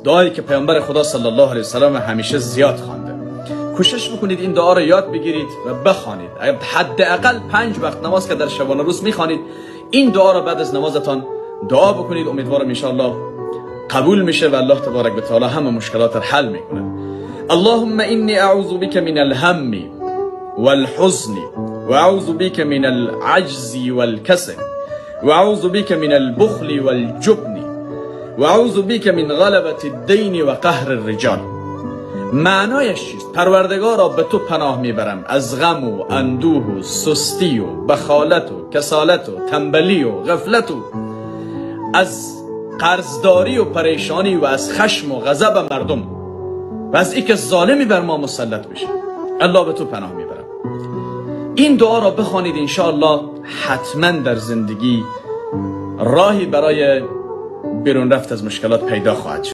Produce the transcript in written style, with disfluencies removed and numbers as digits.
دعایی که پیامبر خدا صلی الله علیه و سلم همیشه زیاد خوانده. کوشش بکنید این دعا رو یاد بگیرید و بخوانید. حداقل 5 وقت نماز که در شبانه روز میخوانید، این دعا رو بعد از نمازتان دعا بکنید. امیدوارم ان شاء الله قبول میشه و الله تبارک و تعالی همه مشکلات رو حل میکنه. اللهم انی اعوذ بک من الهم والحزن واعوذ بک من العجز والكسل واعوذ بک من البخل والجبن واعوذ بک من غلبة الدین و قهر الرجال. معنایش چیست؟ پروردگارا به تو پناه میبرم از غم و اندوه و سستی و بخالت و کسالت و تنبلی و غفلت و از قرضداری و پریشانی و از خشم و غضب مردم و از اینکه ظالمی بر ما مسلط بشه. الله به تو پناه میبرم. این دعا را بخوانید، ان شاء الله حتما در زندگی راهی برای بیرون رفت از مشکلات پیدا خواهد شد.